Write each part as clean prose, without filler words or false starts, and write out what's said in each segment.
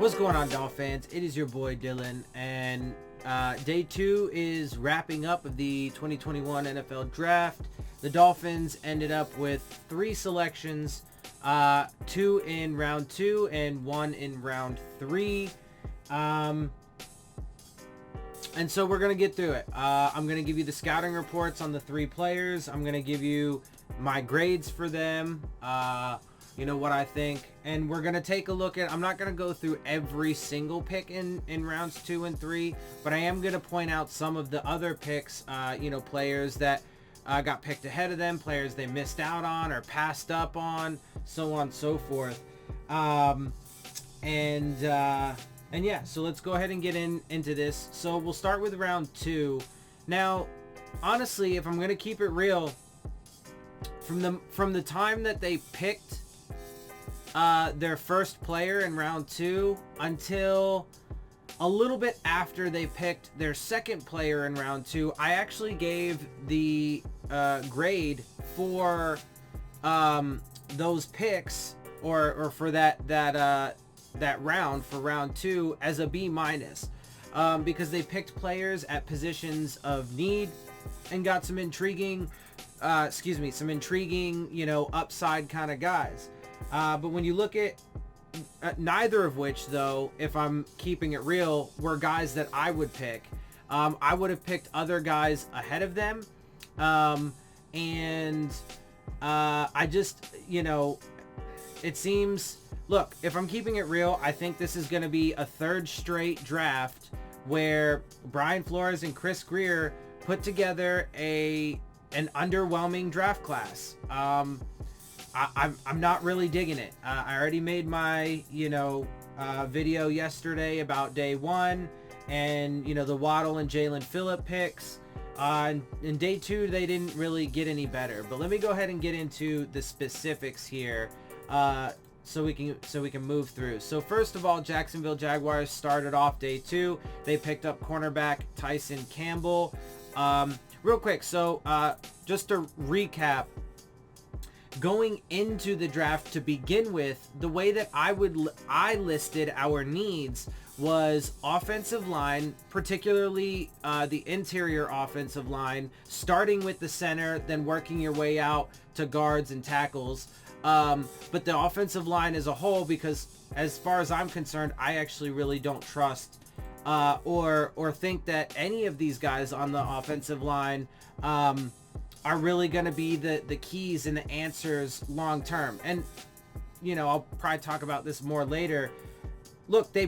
What's going on, Dolphins? It is your boy Dillon, and day 2 is wrapping up of the 2021 NFL Draft. The Dolphins ended up with 3 selections, 2 in round 2 and 1 in round 3. And so we're going to get through it. I'm going to give you the scouting reports on the 3 players. I'm going to give you my grades for them, what I think. And we're going to take a look at, I'm not going to go through every single pick in rounds 2 and 3, but I am going to point out some of the other picks, players that got picked ahead of them, players they missed out on or passed up on, so on and so forth. And yeah, so let's go ahead and get into this. So we'll start with round 2. Now, honestly, if I'm going to keep it real, from the time that they picked their first player in round 2 until a little bit after they picked their second player in round 2, I actually gave the grade for those picks or for that round, for round 2, as a B-, because they picked players at positions of need and got some intriguing upside kind of guys. But when you look at neither of which, though, if I'm keeping it real, were guys that I would pick. I would have picked other guys ahead of them. I just, it seems, look, if I'm keeping it real, I think this is going to be a third straight draft where Brian Flores and Chris Greer put together an underwhelming draft class. I'm not really digging it. I already made my, video yesterday about day 1 and, the Waddle and Jalen Phillip picks. In day 2, they didn't really get any better. But let me go ahead and get into the specifics here, so we can move through. So first of all, Jacksonville Jaguars started off day 2. They picked up cornerback Tyson Campbell. Real quick, so just to recap, going into the draft to begin with, the way that I listed our needs was offensive line, particularly the interior offensive line, starting with the center, then working your way out to guards and tackles. But the offensive line as a whole, because as far as I'm concerned, I actually really don't trust or think that any of these guys on the offensive line are really going to be the keys and the answers long term. And I'll probably talk about this more later. Look, they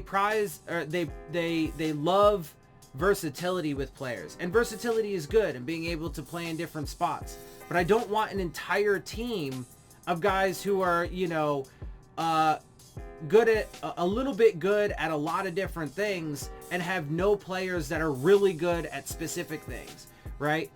love versatility with players, and versatility is good, and being able to play in different spots. But I don't want an entire team of guys who are good at a little bit good at a lot of different things and have no players that are really good at specific things, right?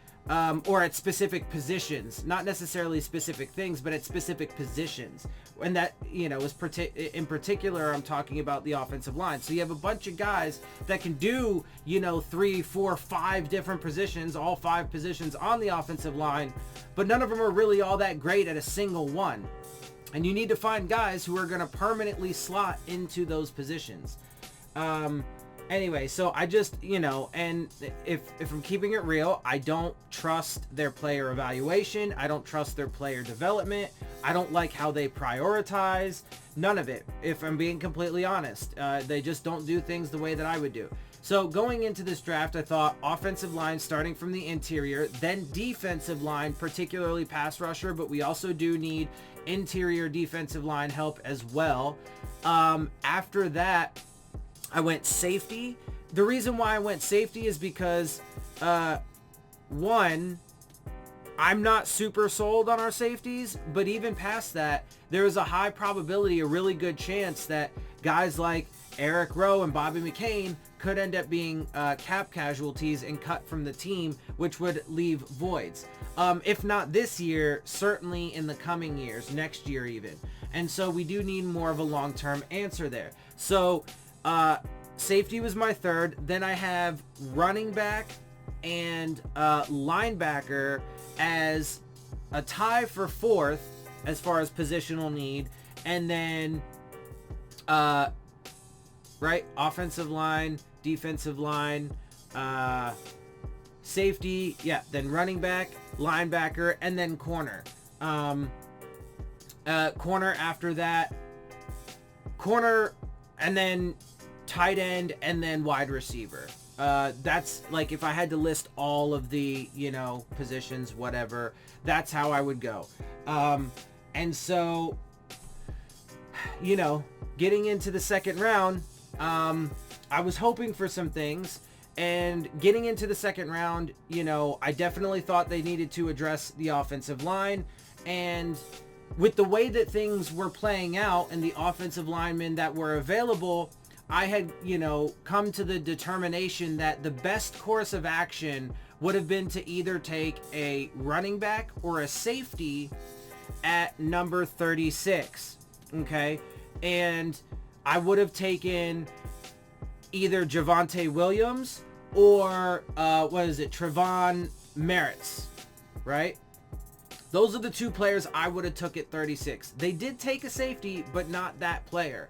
Or at specific positions, not necessarily specific things, but at specific positions. And that, is in particular, I'm talking about the offensive line. So you have a bunch of guys that can do, 3, 4, 5 different positions, all 5 positions on the offensive line, but none of them are really all that great at a single one. And you need to find guys who are going to permanently slot into those positions. Anyway, so I just, and if I'm keeping it real, I don't trust their player evaluation. I don't trust their player development. I don't like how they prioritize. None of it, if I'm being completely honest. They just don't do things the way that I would do. So going into this draft, I thought offensive line starting from the interior, then defensive line, particularly pass rusher, but we also do need interior defensive line help as well. After that, I went safety. The reason why I went safety is because, one, I'm not super sold on our safeties, but even past that, there is a high probability, a really good chance that guys like Eric Rowe and Bobby McCain could end up being cap casualties and cut from the team, which would leave voids. If not this year, certainly in the coming years, next year even. And so we do need more of a long-term answer there. So safety was my third. Then I have running back and linebacker as a tie for fourth as far as positional need. And then right? Offensive line, defensive line, safety, yeah, then running back, linebacker, and then corner. Corner after that, corner, and then tight end, and then wide receiver. That's like, if I had to list all of the, positions, whatever, that's how I would go. And so, getting into the second round, I was hoping for some things, and getting into the second round, I definitely thought they needed to address the offensive line, and with the way that things were playing out and the offensive linemen that were available, I had, come to the determination that the best course of action would have been to either take a running back or a safety at number 36, okay? And I would have taken either Javonte Williams or, Trevon Merritt, right? Those are the two players I would have took at 36. They did take a safety, but not that player.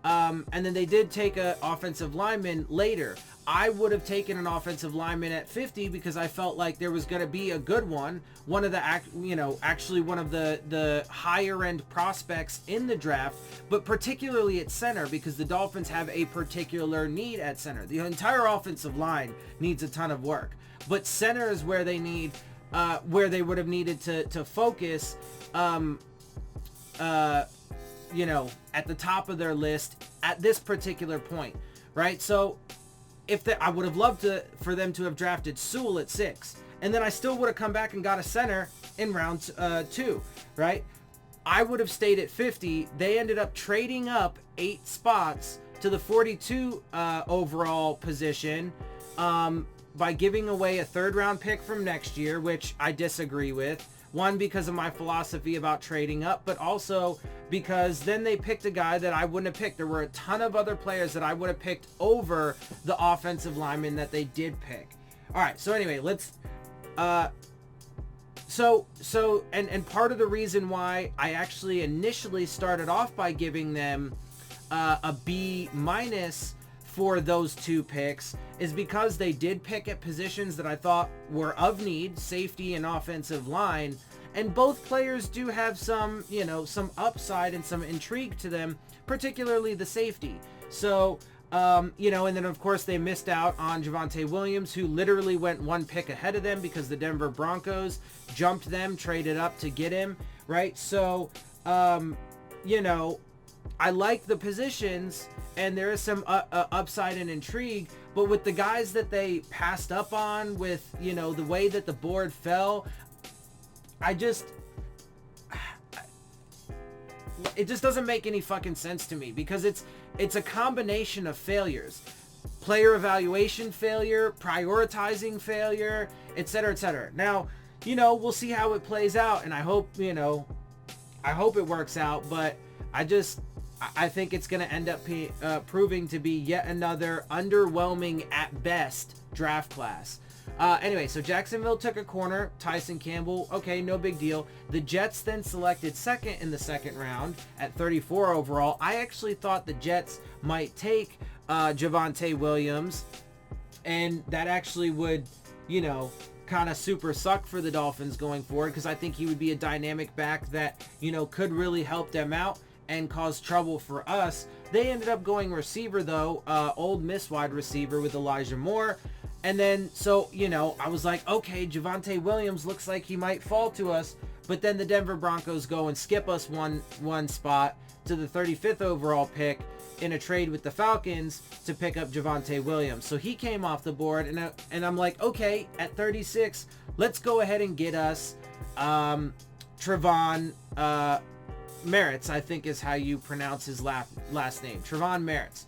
And then they did take an offensive lineman later. I would have taken an offensive lineman at 50 because I felt like there was going to be a good one. One of the, actually one of the higher end prospects in the draft, but particularly at center because the Dolphins have a particular need at center. The entire offensive line needs a ton of work, but center is where they need, where they would have needed to focus, at the top of their list at this particular point, right? So I would have loved for them to have drafted Sewell at 6, and then I still would have come back and got a center in round 2, right? I would have stayed at 50. They ended up trading up 8 spots to the 42 overall position by giving away a 3rd round pick from next year, which I disagree with. One, because of my philosophy about trading up, but also because then they picked a guy that I wouldn't have picked. There were a ton of other players that I would have picked over the offensive lineman that they did pick. All right, so anyway, let's... And part of the reason why I actually initially started off by giving them a B- for those 2 picks is because they did pick at positions that I thought were of need, safety and offensive line, and both players do have some, some upside and some intrigue to them, particularly the safety. So, and then of course they missed out on Javonte Williams, who literally went 1 pick ahead of them because the Denver Broncos jumped them, traded up to get him, right? So, I like the positions, and there is some upside and intrigue, but with the guys that they passed up on, with, the way that the board fell, it just doesn't make any fucking sense to me, because it's a combination of failures. Player evaluation failure, prioritizing failure, etc., etc. Now, we'll see how it plays out, and I hope it works out, but I think it's going to end up proving to be yet another underwhelming at best draft class. Anyway, so Jacksonville took a corner, Tyson Campbell. Okay, no big deal. The Jets then selected 2nd in the 2nd round at 34 overall. I actually thought the Jets might take Javonte Williams, and that actually would, kind of super suck for the Dolphins going forward, because I think he would be a dynamic back that, could really help them out and cause trouble for us. They ended up going receiver though, Ole Miss wide receiver with Elijah Moore. And then, so, I was like, okay, Javonte Williams looks like he might fall to us. But then the Denver Broncos go and skip us one spot to the 35th overall pick in a trade with the Falcons to pick up Javonte Williams. So he came off the board, and I'm like, okay, at 36, let's go ahead and get us Trevon Merritt, I think is how you pronounce his last name. Trevon Merritt.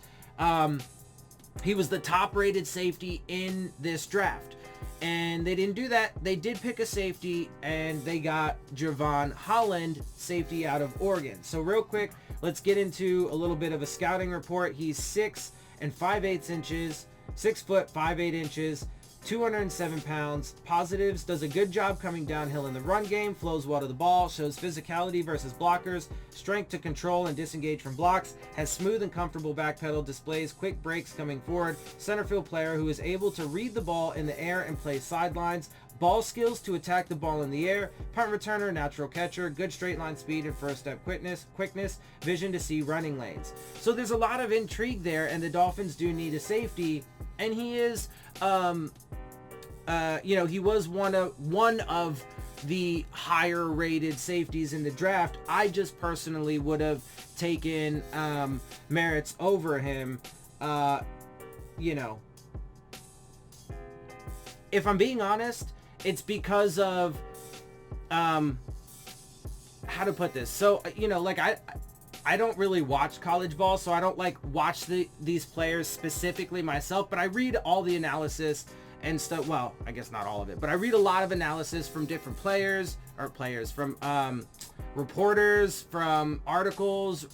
He was the top rated safety in this draft. And they didn't do that. They did pick a safety, and they got Javon Holland, safety out of Oregon. So real quick, let's get into a little bit of a scouting report. He's 6 5/8 inches, 6 foot 5/8 inches, 207 pounds. Positives: does a good job coming downhill in the run game, flows well to the ball, shows physicality versus blockers, strength to control and disengage from blocks, has smooth and comfortable back pedal, displays quick breaks coming forward, center field player who is able to read the ball in the air and play sidelines, ball skills to attack the ball in the air, punt returner, natural catcher, good straight line speed and first step quickness, vision to see running lanes. So there's a lot of intrigue there, and the Dolphins do need a safety, and he is he was one of the higher rated safeties in the draft. I just personally would have taken Merritt's over him. If I'm being honest, it's because of how to put this. So, I don't really watch college ball, so I don't watch these players specifically myself, but I read all the analysis and stuff. Well, I guess not all of it, but I read a lot of analysis from different from reporters, from articles,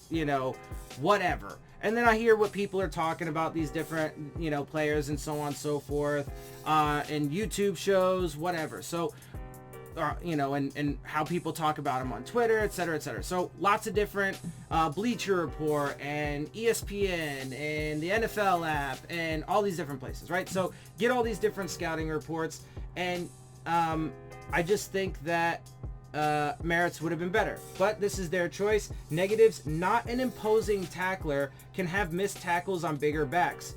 whatever. And then I hear what people are talking about these different, players and so on and so forth, and YouTube shows, whatever. So, and how people talk about them on Twitter, et cetera, et cetera. So lots of different Bleacher Report and ESPN and the NFL app and all these different places, right? So get all these different scouting reports, and I just think that Merritt's would have been better, but this is their choice. Negatives: not an imposing tackler, can have missed tackles on bigger backs.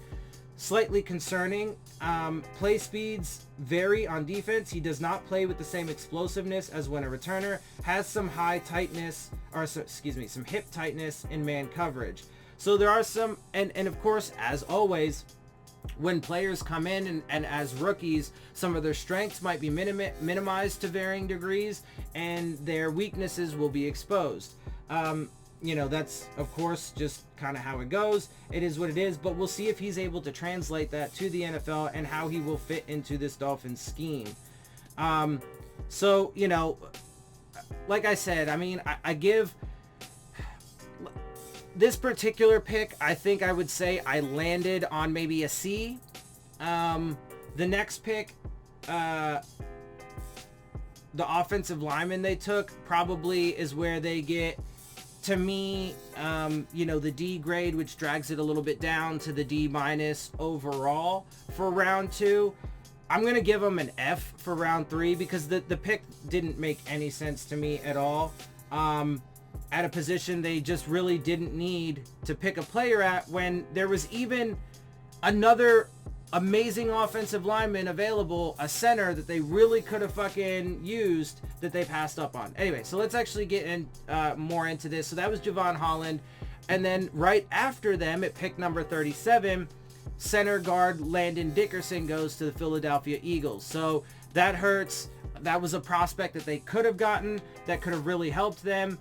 Slightly concerning, play speeds vary on defense. He does not play with the same explosiveness as when a returner, has some some hip tightness in man coverage. So there are some, and of course, as always, when players come in and as rookies, some of their strengths might be minimized to varying degrees, and their weaknesses will be exposed. That's, of course, just kind of how it goes. It is what it is, but we'll see if he's able to translate that to the NFL and how he will fit into this Dolphins scheme. Like I said, I give this particular pick, I think I would say I landed on maybe a C. The next pick, the offensive lineman they took probably is where they get, to me, the D grade, which drags it a little bit down to the D- overall for round 2. I'm going to give them an F for round 3 because the pick didn't make any sense to me at all. At a position they just really didn't need to pick a player at, when there was even another amazing offensive lineman available, a center that they really could have fucking used, that they passed up on. Anyway, so let's actually get in more into this. So that was Javon Holland. And then right after them at pick number 37, center guard Landon Dickerson goes to the Philadelphia Eagles. So that hurts. That was a prospect that they could have gotten that could have really helped them.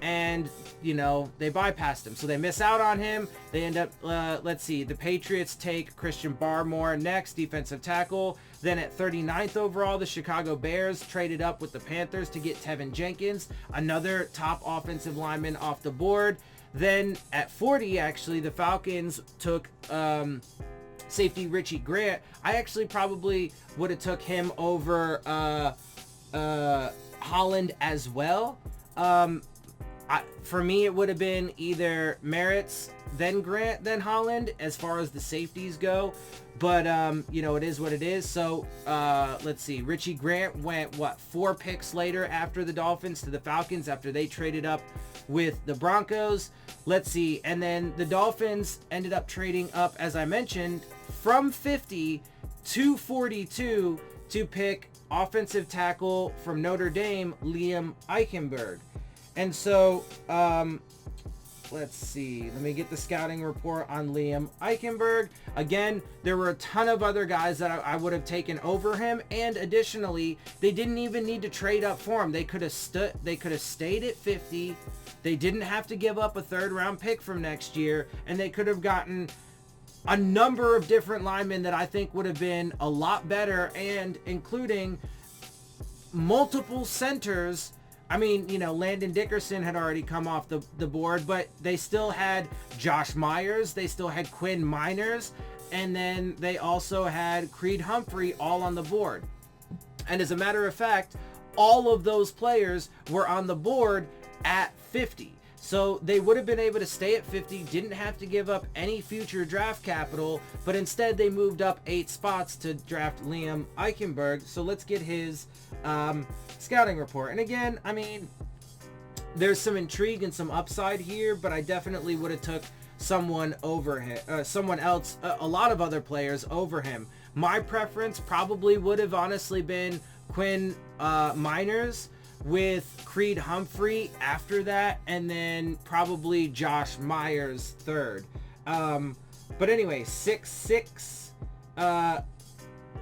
And they bypassed him, so they miss out on him. They end up, the Patriots take Christian Barmore next, defensive tackle. Then at 39th overall, the Chicago Bears traded up with the Panthers to get Tevin Jenkins, another top offensive lineman off the board. Then at 40, actually, the Falcons took safety Richie Grant. I actually probably would have took him over Holland as well. For me, it would have been either Merritt's, then Grant, then Holland, as far as the safeties go. But, it is what it is. So, let's see. Richie Grant went, 4 picks later after the Dolphins to the Falcons after they traded up with the Broncos. Let's see. And then the Dolphins ended up trading up, as I mentioned, from 50 to 42 to pick offensive tackle from Notre Dame, Liam Eichenberg. And so, let's see. Let me get the scouting report on Liam Eichenberg. Again, there were a ton of other guys that I would have taken over him. And additionally, they didn't even need to trade up for him. They could have stayed at 50. They didn't have to give up a 3rd round pick from next year. And they could have gotten a number of different linemen that I think would have been a lot better, and including multiple centers. Landon Dickerson had already come off the board, but they still had Josh Myers. They still had Quinn Miners. and then they also had Creed Humphrey all on the board. And as a matter of fact, all of those players were on the board at 50. So they would have been able to stay at 50, didn't have to give up any future draft capital, but instead they moved up 8 spots to draft Liam Eichenberg. So let's get his scouting report. And again, I mean, there's some intrigue and some upside here, but I definitely would have took someone over him, someone else, a lot of other players over him. My preference probably would have honestly been Quinn Miners, with Creed Humphrey after that, and then probably Josh Myers third. But anyway, 6'6".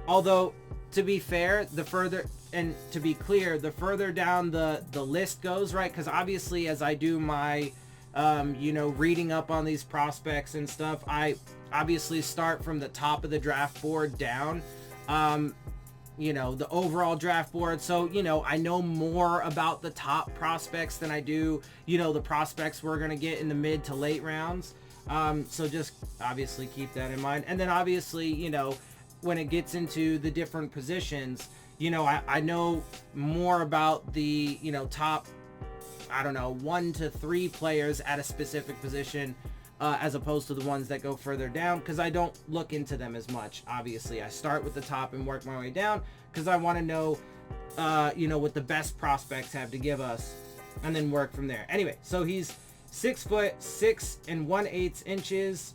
Although, to be fair, the further, and to be clear, the further down the list goes, right? Because obviously, as I do my, reading up on these prospects and stuff, I obviously start from the top of the draft board down. The overall draft board. So, I know more about the top prospects than I do, the prospects we're going to get in the mid to late rounds. So just obviously keep that in mind. And then obviously, when it gets into the different positions, I know more about the, top, 1 to 3 players at a specific position, as opposed to the ones that go further down, because I don't look into them as much. Obviously, I start with the top and work my way down because I want to know, what the best prospects have to give us, and then work from there. Anyway, so he's 6'6" and 1/8 inches.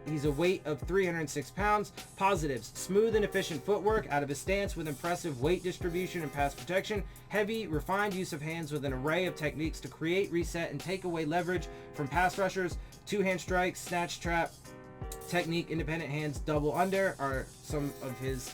He's a weight of 306 pounds. Positives: smooth and efficient footwork out of his stance with impressive weight distribution and pass protection. Heavy, refined use of hands with an array of techniques to create, reset, and take away leverage from pass rushers. Two-hand strike, snatch trap technique, independent hands, double under are some of his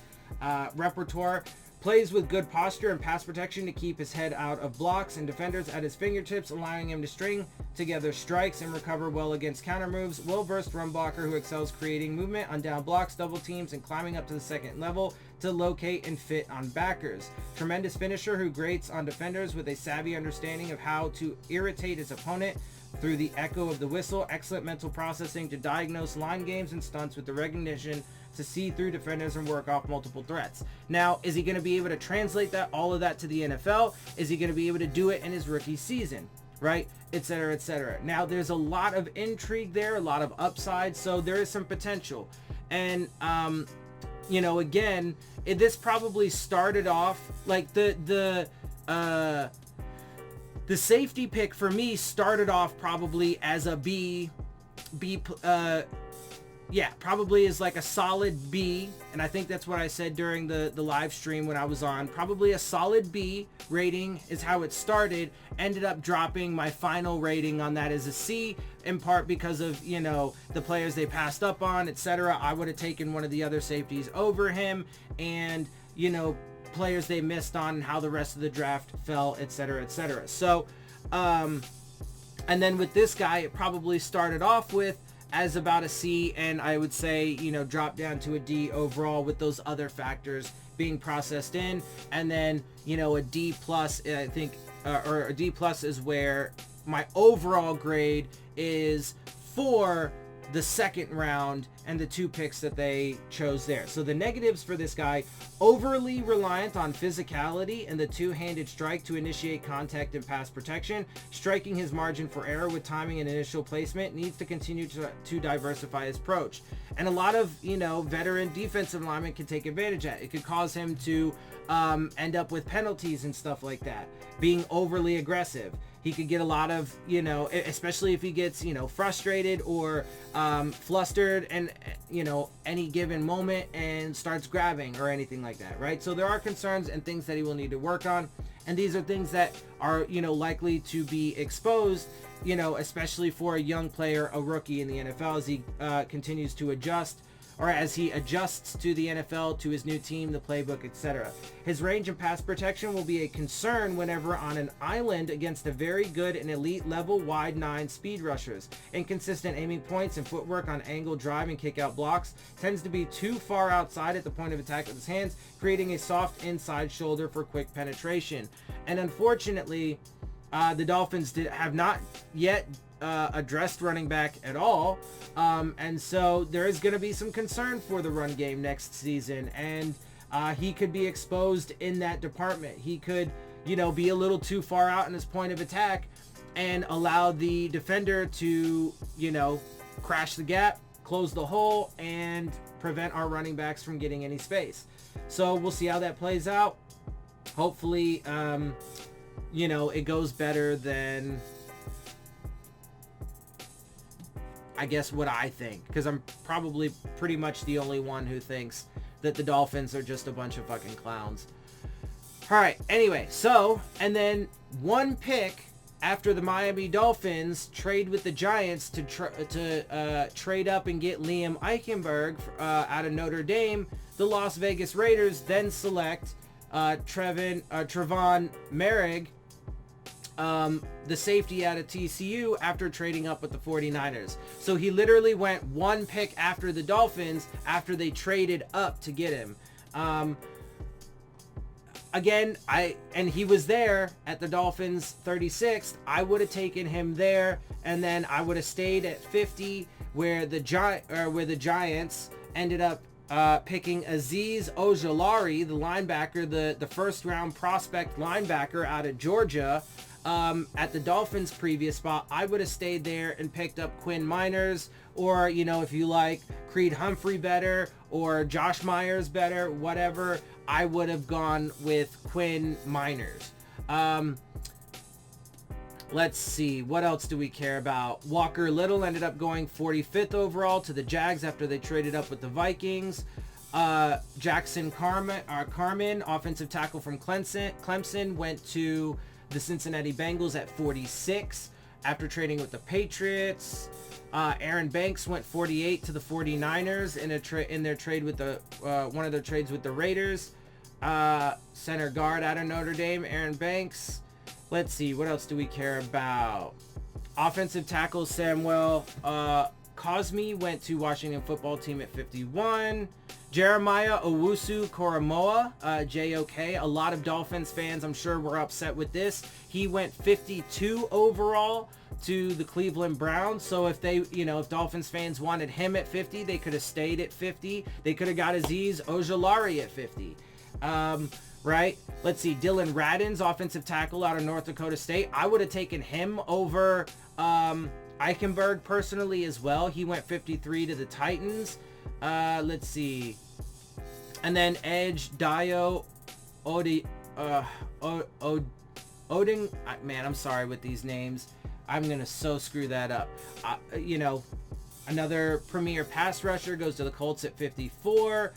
repertoire. Plays with good posture and pass protection to keep his head out of blocks and defenders at his fingertips, allowing him to string together strikes and recover well against counter moves. Well-versed run blocker who excels creating movement on down blocks, double teams, and climbing up to the second level to locate and fit on backers. Tremendous finisher who grates on defenders with a savvy understanding of how to irritate his opponent through the echo of the whistle. Excellent mental processing to diagnose line games and stunts with the recognition to see through defenders and work off multiple threats. Now, is he going to be able to translate all of that to the NFL? Is he going to be able to do it in his rookie season, right? Etc., etc. Now, there's a lot of intrigue there, a lot of upside, so there is some potential. And, again, this probably started off like the safety pick for me started off probably as a probably is like a solid B, and I think that's what I said during the live stream when I was on. Probably a solid B rating is how it started. Ended up dropping my final rating on that as a C, in part because of, the players they passed up on, etc. I would have taken one of the other safeties over him, and, players they missed on and how the rest of the draft fell, etc., etc. So, and then with this guy, it probably started off with as about a C, and I would say, drop down to a D overall with those other factors being processed in. And then, a D plus, I think, or a D plus is where my overall grade is for the second round and the 2 picks that they chose there. So the negatives for this guy: overly reliant on physicality and the two-handed strike to initiate contact and pass protection. Striking his margin for error with timing and initial placement. Needs to continue to diversify his approach. And a lot of, veteran defensive linemen can take advantage of it. It could cause him to end up with penalties and stuff like that. Being overly aggressive. He could get a lot of, especially if he gets, frustrated or flustered and, any given moment and starts grabbing or anything like that, right? So there are concerns and things that he will need to work on. And these are things that are, likely to be exposed, especially for a young player, a rookie in the NFL, as he continues to adjust, or as he adjusts to the NFL, to his new team, the playbook, etc. His range and pass protection will be a concern whenever on an island against a very good and elite level wide 9 speed rushers. Inconsistent aiming points and footwork on angle drive and kick out blocks. Tends to be too far outside at the point of attack with his hands, creating a soft inside shoulder for quick penetration. And unfortunately, the Dolphins have not yet addressed running back at all. And so there is going to be some concern for the run game next season. And he could be exposed in that department. He could, be a little too far out in his point of attack and allow the defender to, crash the gap, close the hole, and prevent our running backs from getting any space. So we'll see how that plays out. Hopefully, it goes better than, I guess, what I think. Because I'm probably pretty much the only one who thinks that the Dolphins are just a bunch of fucking clowns. All right, anyway, so, and then one pick after the Miami Dolphins trade with the Giants to trade up and get Liam Eichenberg out of Notre Dame, the Las Vegas Raiders then select Trevon Merrick, the safety out of TCU, after trading up with the 49ers. So he literally went one pick after the Dolphins after they traded up to get him. Again, and he was there at the Dolphins 36th. I would have taken him there, and then I would have stayed at 50, where the Giants ended up picking Azeez Ojulari, the linebacker, the first round prospect linebacker out of Georgia, at the Dolphins' previous spot. I would have stayed there and picked up Quinn Miners, or, if you like Creed Humphrey better, or Josh Myers better, whatever. I would have gone with Quinn Miners. Let's see. What else do we care about? Walker Little ended up going 45th overall to the Jags after they traded up with the Vikings. Jackson Carman, offensive tackle from Clemson, went to the Cincinnati Bengals at 46 after trading with the Patriots. Aaron Banks went 48 to the 49ers in their trade with the one of their trades with the Raiders. Center guard out of Notre Dame, Aaron Banks. Let's see, what else do we care about? Offensive tackle Samuel Cosme went to Washington Football Team at 51. Jeremiah Owusu-Koramoah, JOK. A lot of Dolphins fans, I'm sure, were upset with this. He went 52 overall to the Cleveland Browns. So if they, if Dolphins fans wanted him at 50, they could have stayed at 50. They could have got Azeez Ojulari at 50. Right? Let's see. Dillon Radins, offensive tackle out of North Dakota State. I would have taken him over Eichenberg personally as well. He went 53 to the Titans. Let's see. And then Edge Dio Oding. Man, I'm sorry with these names. I'm going to so screw that up. Another premier pass rusher goes to the Colts at 54.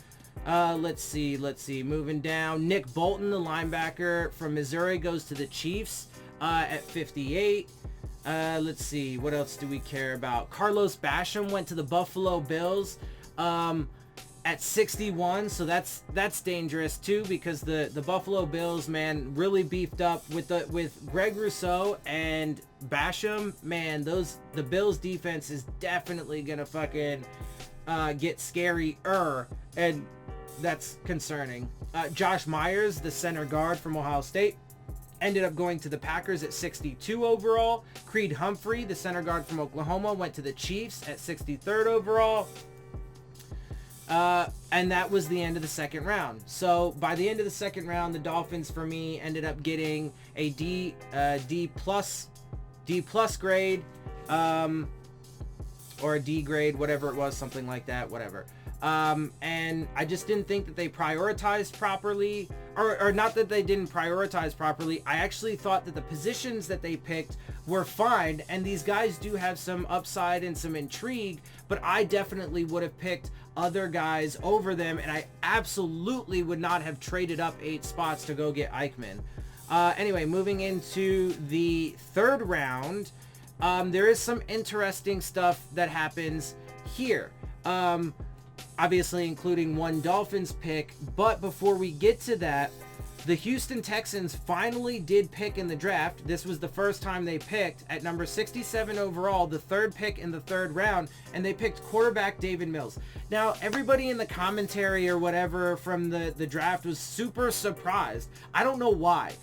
Let's see. Moving down. Nick Bolton, the linebacker from Missouri, goes to the Chiefs at 58. Let's see. What else do we care about? Carlos Basham went to the Buffalo Bills at 61. So that's dangerous too, because the Buffalo Bills, man, really beefed up with Greg Rousseau and Basham. Man, the Bills defense is definitely gonna fucking get scary-er, and that's concerning. Josh Myers, the center guard from Ohio State, ended up going to the Packers at 62 overall. Creed Humphrey, the center guard from Oklahoma, went to the Chiefs at 63rd overall. And that was the end of the second round. So by the end of the second round, the Dolphins, for me, ended up getting a D plus grade, or a D grade, whatever it was, something like that, whatever. And I just didn't think that they prioritized properly, or not that they didn't prioritize properly. I actually thought that the positions that they picked were fine, and these guys do have some upside and some intrigue, but I definitely would have picked other guys over them, and I absolutely would not have traded up 8 spots to go get Eichmann. Anyway, moving into the third round, there is some interesting stuff that happens here. Obviously including one Dolphins pick, but before we get to that, the Houston Texans finally did pick in the draft. This was the first time they picked at number 67 overall, the third pick in the third round, and they picked quarterback David Mills. Now, everybody in the commentary or whatever from the draft was super surprised. I don't know why.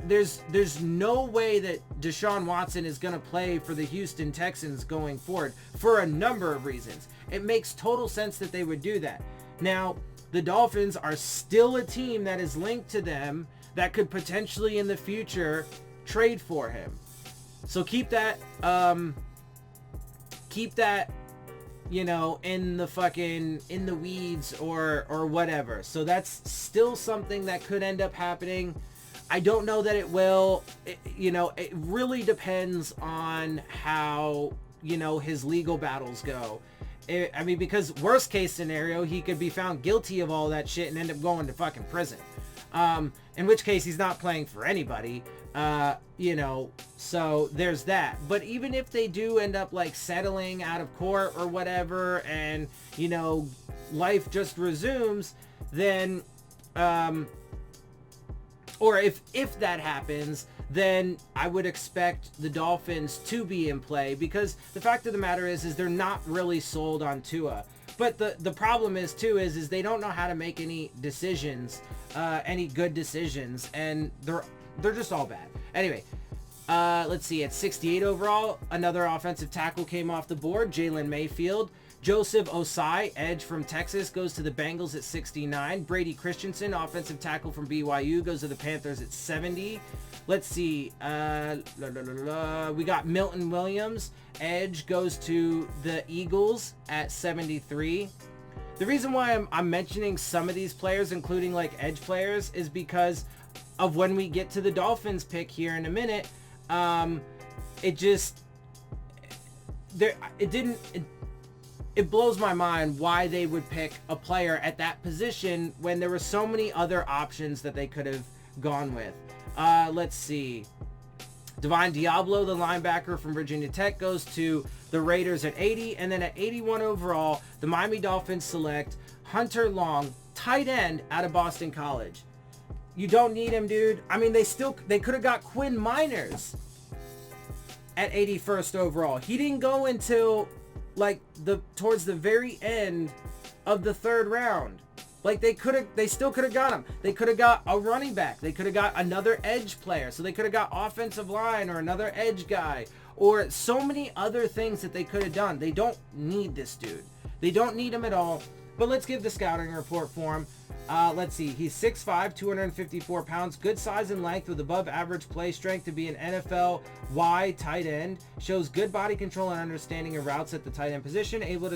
there's no way that Deshaun Watson is going to play for the Houston Texans going forward for a number of reasons. It makes total sense that they would do that. Now, the Dolphins are still a team that is linked to them that could potentially in the future trade for him. So keep that, you know, in the weeds or whatever. So that's still something that could end up happening. I don't know that it will. It really depends on how, his legal battles go. Because worst case scenario, he could be found guilty of all that shit and end up going to fucking prison. In which case he's not playing for anybody. So there's that. But even if they do end up like settling out of court or whatever, and, life just resumes, then, or if that happens, then I would expect the Dolphins to be in play, because the fact of the matter is they're not really sold on Tua. But the problem is too is they don't know how to make any decisions, any good decisions, and they're just all bad. Anyway, let's see. At 68 overall, another offensive tackle came off the board. Jalen Mayfield. Joseph Osai, edge from Texas, goes to the Bengals at 69. Brady Christensen, offensive tackle from BYU, goes to the Panthers at 70. Let's see. We got Milton Williams, edge, goes to the Eagles at 73. The reason why I'm mentioning some of these players, including like edge players, is because of when we get to the Dolphins pick here in a minute. It blows my mind why they would pick a player at that position when there were so many other options that they could have gone with. Let's see. Divine Diablo, the linebacker from Virginia Tech, goes to the Raiders at 80. And then at 81 overall, the Miami Dolphins select Hunter Long, tight end out of Boston College. You don't need him, dude. They could have got Quinn Miners at 81st overall. He didn't go until towards the very end of the third round. They still could have got him. They could have got a running back. They could have got another edge player. So they could have got offensive line or another edge guy, or so many other things that they could have done. They don't need this dude. They don't need him at all. But let's give the scouting report for him. Let's see. He's 6'5", 254 pounds. Good size and length with above average play strength to be an NFL wide tight end. Shows good body control and understanding of routes at the tight end position. Able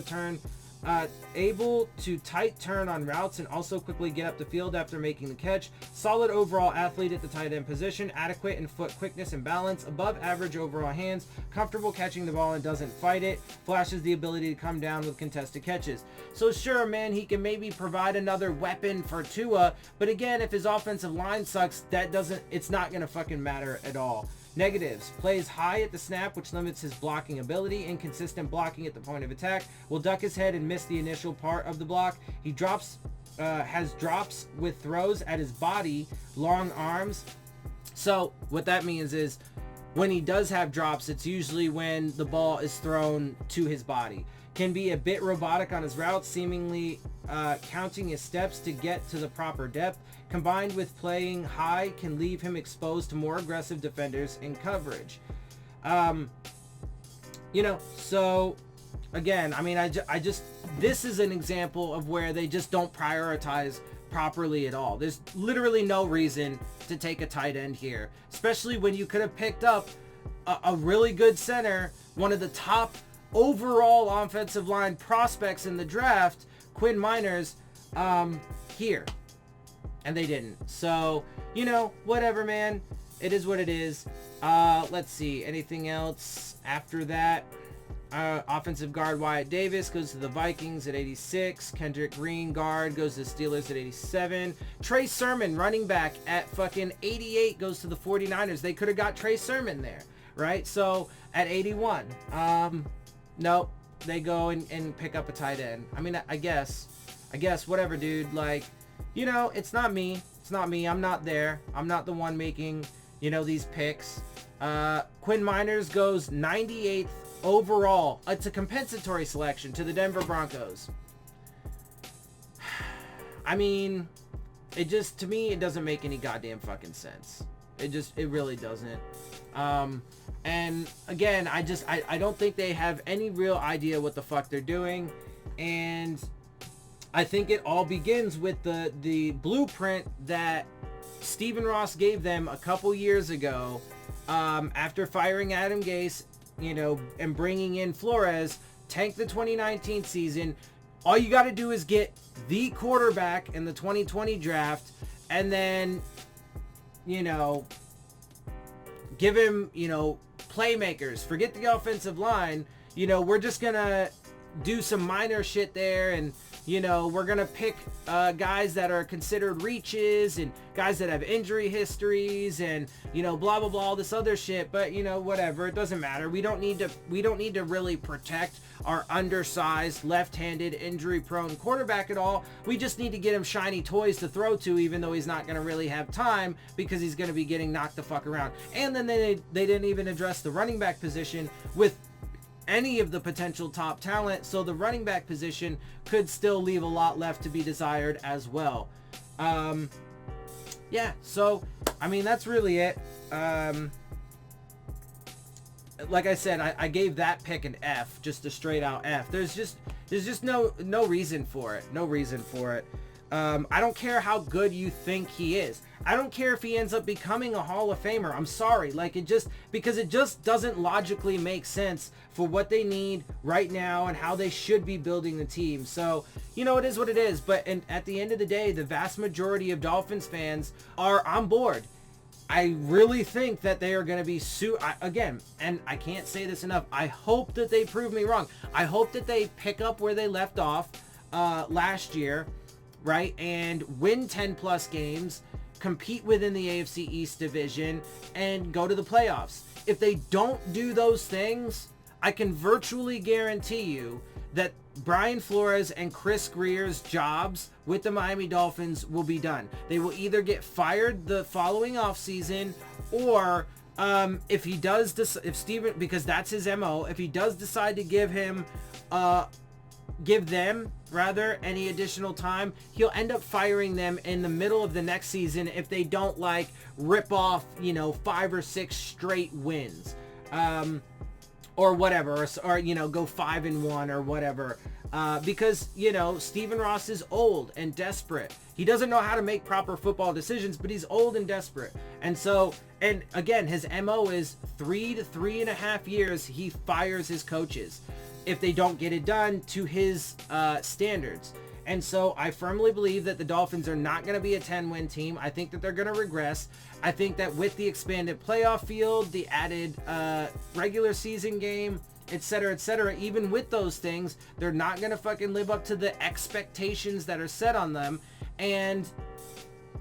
to tight turn on routes and also quickly get up the field after making the catch. Solid overall athlete at the tight end position. Adequate in foot quickness and balance. Above average overall hands. Comfortable catching the ball and doesn't fight it. Flashes the ability to come down with contested catches. So sure, man, he can maybe provide another weapon for Tua, but again, if his offensive line sucks, it's not gonna fucking matter at all. Negatives: plays high at the snap, which limits his blocking ability. Inconsistent blocking at the point of attack. Will duck his head and miss the initial part of the block. He has drops with throws at his body. Long arms. So what that means is when he does have drops, it's usually when the ball is thrown to his body. Can be a bit robotic on his routes, seemingly counting his steps to get to the proper depth. Combined with playing high, can leave him exposed to more aggressive defenders in coverage. So again, this is an example of where they just don't prioritize properly at all. There's literally no reason to take a tight end here, especially when you could have picked up a really good center, one of the top overall offensive line prospects in the draft, Quinn Miners, here. And they didn't. So, whatever, man. It is what it is. Let's see. Anything else after that? Offensive guard Wyatt Davis goes to the Vikings at 86. Kendrick Green, guard, goes to the Steelers at 87. Trey Sermon, running back, at fucking 88, goes to the 49ers. They could have got Trey Sermon there, right? So, at 81. Nope. They go and pick up a tight end. I guess, whatever, dude. It's not me. I'm not there. I'm not the one making, these picks. Quinn Miners goes 98th overall. It's a compensatory selection to the Denver Broncos. To me, it doesn't make any goddamn fucking sense. It really doesn't. And again, I don't think they have any real idea what the fuck they're doing. And I think it all begins with the blueprint that Stephen Ross gave them a couple years ago, after firing Adam Gase, and bringing in Flores, tank the 2019 season. All you got to do is get the quarterback in the 2020 draft, and then, give him, playmakers. Forget the offensive line. We're just going to do some minor shit there, and we're gonna pick guys that are considered reaches and guys that have injury histories and blah blah blah, all this other shit. But whatever, it doesn't matter. We don't need to really protect our undersized, left-handed, injury-prone quarterback at all. We just need to get him shiny toys to throw to, even though he's not gonna really have time because he's gonna be getting knocked the fuck around. And then they didn't even address the running back position with any of the potential top talent, so the running back position could still leave a lot left to be desired as well. Yeah, so I mean, that's really it. Like I said, I gave that pick an F, just a straight out F. There's just no reason for it. No reason for it. I don't care how good you think he is. I don't care if he ends up becoming a Hall of Famer. I'm sorry. Because it just doesn't logically make sense for what they need right now and how they should be building the team. So, it is what it is. But at the end of the day, the vast majority of Dolphins fans are on board. I really think that they are going to be again, and I can't say this enough, I hope that they prove me wrong. I hope that they pick up where they left off last year, right, and win 10 plus games, compete within the AFC East division, and go to the playoffs. If they don't do those things, I can virtually guarantee you that Brian Flores and Chris Greer's jobs with the Miami Dolphins will be done. They will either get fired the following offseason, or if Steven, because that's his MO, if he does decide to give them any additional time, he'll end up firing them in the middle of the next season if they don't rip off 5 or 6 straight wins, or whatever, or go 5-1 or whatever, because Stephen Ross is old and desperate. He doesn't know how to make proper football decisions, but he's old and desperate. And so, and again, his MO is 3 to 3.5 years he fires his coaches if they don't get it done to his standards. And so I firmly believe that the Dolphins are not going to be a 10-win team. I think that they're going to regress. I think that with the expanded playoff field, the added regular season game, etc., even with those things, they're not going to fucking live up to the expectations that are set on them. And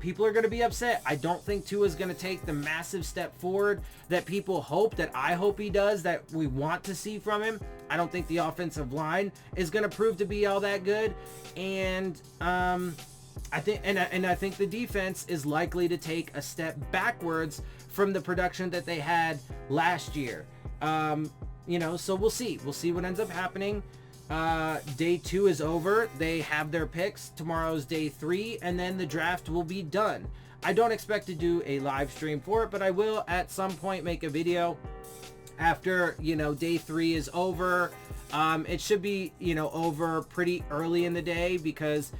people are going to be upset. I don't think Tua is going to take the massive step forward that people hope, that I hope he does, that we want to see from him. I don't think the offensive line is going to prove to be all that good. And I think the defense is likely to take a step backwards from the production that they had last year. So we'll see. We'll see what ends up happening. Day 2 is over. They have their picks. Tomorrow's day 3, and then the draft will be done. I don't expect to do a live stream for it, but I will at some point make a video after, day 3 is over. It should be, over pretty early in the day because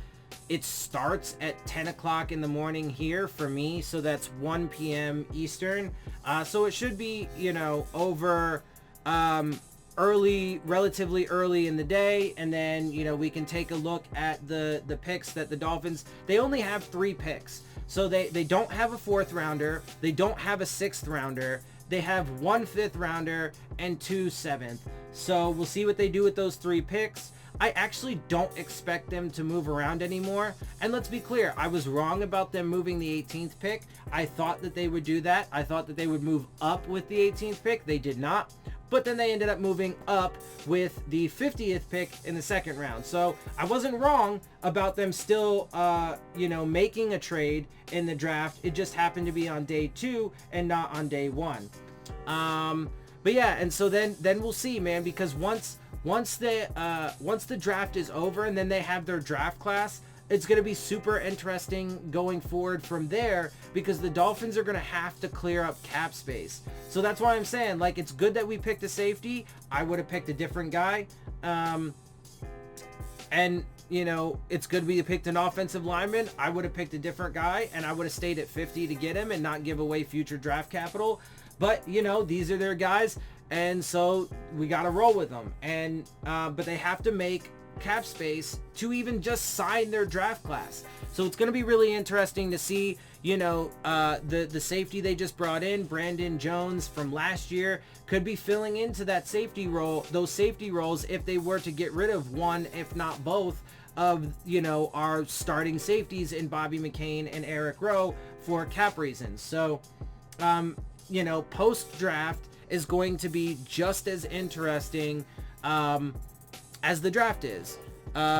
it starts at 10 o'clock in the morning here for me. So that's 1 p.m. Eastern. So it should be, over, relatively early in the day, and then we can take a look at the picks that the Dolphins, they only have 3 picks, so they don't have a 4th rounder, they don't have a 6th rounder, they have 1 5th rounder and 2 7th. So we'll see what they do with those 3 picks. I actually don't expect them to move around anymore. And let's be clear, I was wrong about them moving the 18th pick. I thought that they would do that. I thought that they would move up with the 18th pick. They did not. But then they ended up moving up with the 50th pick in the 2nd round. So I wasn't wrong about them still, making a trade in the draft. It just happened to be on day 2 and not on day 1. But yeah, and so then we'll see, man, because once the draft is over and then they have their draft class, it's going to be super interesting going forward from there, because the Dolphins are going to have to clear up cap space. So that's why I'm saying, like, it's good that we picked a safety. I would have picked a different guy. And, you know, it's good we picked an offensive lineman. I would have picked a different guy, and I would have stayed at 50 to get him and not give away future draft capital. But, you know, these are their guys, and so we got to roll with them. And but they have to make cap space to even just sign their draft class. So it's going to be really interesting to see, you know, the safety they just brought in, Brandon Jones from last year, could be filling into that safety role, those safety roles, if they were to get rid of one, if not both, of, you know, our starting safeties in Bobby McCain and Eric Rowe for cap reasons. So, you know, post-draft is going to be just as interesting as the draft is,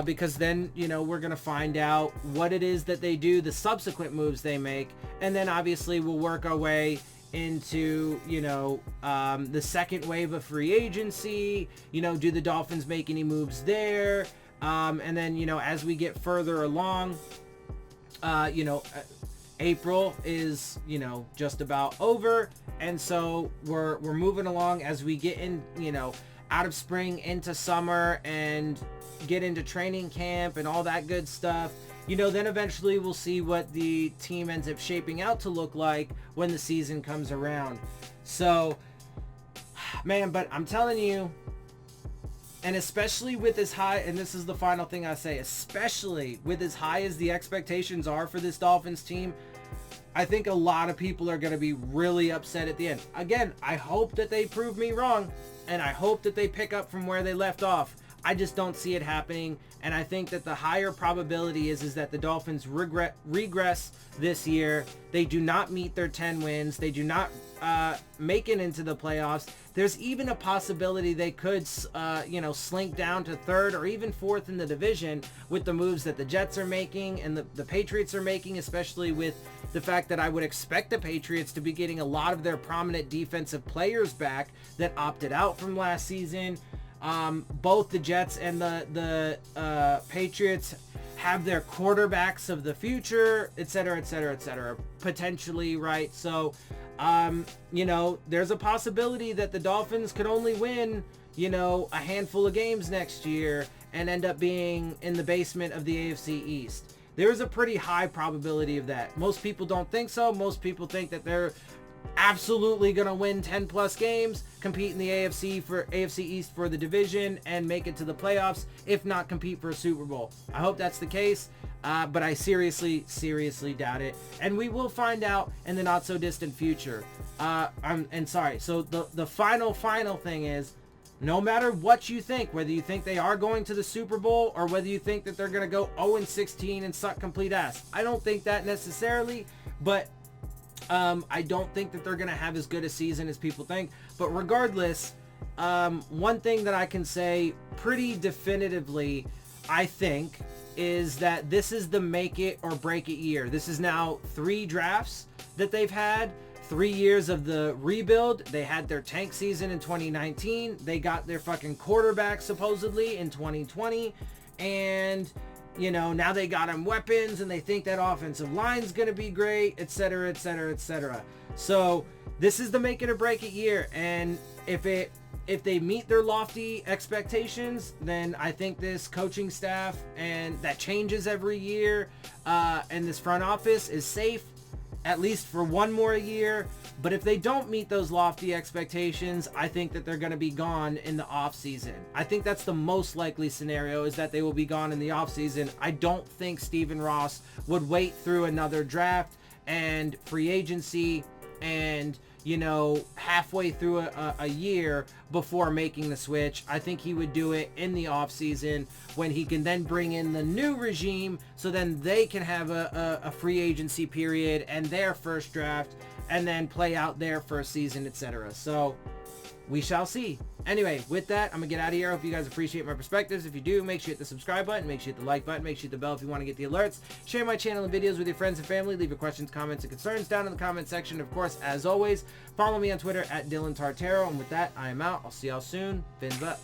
because then, you know, we're going to find out what it is that they do, the subsequent moves they make, and then obviously we'll work our way into, you know, the second wave of free agency. You know, do the Dolphins make any moves there? And then, you know, as we get further along, you know, April is, you know, just about over, and so we're moving along as we get in, you know, out of spring into summer and get into training camp and all that good stuff. You know, then eventually we'll see what the team ends up shaping out to look like when the season comes around. So, man, but I'm telling you, and especially with as high, and this is the final thing I say, especially with as high as the expectations are for this Dolphins team, I think a lot of people are going to be really upset at the end. Again, I hope that they prove me wrong, and I hope that they pick up from where they left off. I just don't see it happening, and I think that the higher probability is that the Dolphins regress this year. They do not meet their 10 wins. They do not make it into the playoffs. There's even a possibility they could, you know, slink down to third or even fourth in the division with the moves that the Jets are making and the Patriots are making, especially with the fact that I would expect the Patriots to be getting a lot of their prominent defensive players back that opted out from last season. Both the Jets and the Patriots have their quarterbacks of the future, etc., etc., etc., potentially, right? So, you know, there's a possibility that the Dolphins could only win, you know, a handful of games next year and end up being in the basement of the AFC East. There's a pretty high probability of that. Most people don't think so. Most people think that they're absolutely going to win 10 plus games, compete in the AFC East for the division, and make it to the playoffs, if not compete for a Super Bowl. I hope that's the case, but I seriously doubt it. And we will find out in the not so distant future. So the final thing is, no matter what you think, whether you think they are going to the Super Bowl or whether you think that they're going to go 0-16 and suck complete ass, I don't think that necessarily, but I don't think that they're going to have as good a season as people think. But regardless, one thing that I can say pretty definitively, I think, is that this is the make it or break it year. This is now 3 drafts that they've had. 3 years of the rebuild. They had their tank season in 2019. They got their fucking quarterback supposedly in 2020. And, you know, now they got him weapons and they think that offensive line's going to be great, etc., etc., etc. So this is the make it or break it year. And if they meet their lofty expectations, then I think this coaching staff, and that changes every year, and this front office is safe at least for one more year. But if they don't meet those lofty expectations, I think that they're going to be gone in the off season. I think that's the most likely scenario, is that they will be gone in the off season. I don't think Stephen Ross would wait through another draft and free agency and, you know, halfway through a year before making the switch. I think he would do it in the off season when he can then bring in the new regime, so then they can have a free agency period and their first draft, and then play out their first season, etc. So we shall see. Anyway, with that, I'm gonna get out of here. I hope you guys appreciate my perspectives. If you do, make sure you hit the subscribe button, make sure you hit the like button, make sure you hit the bell if you want to get the alerts. Share my channel and videos with your friends and family. Leave your questions, comments, and concerns down in the comment section. Of course, as always, follow me on Twitter at Dillon Tartaro. And with that, I am out. I'll see y'all soon. Phins up.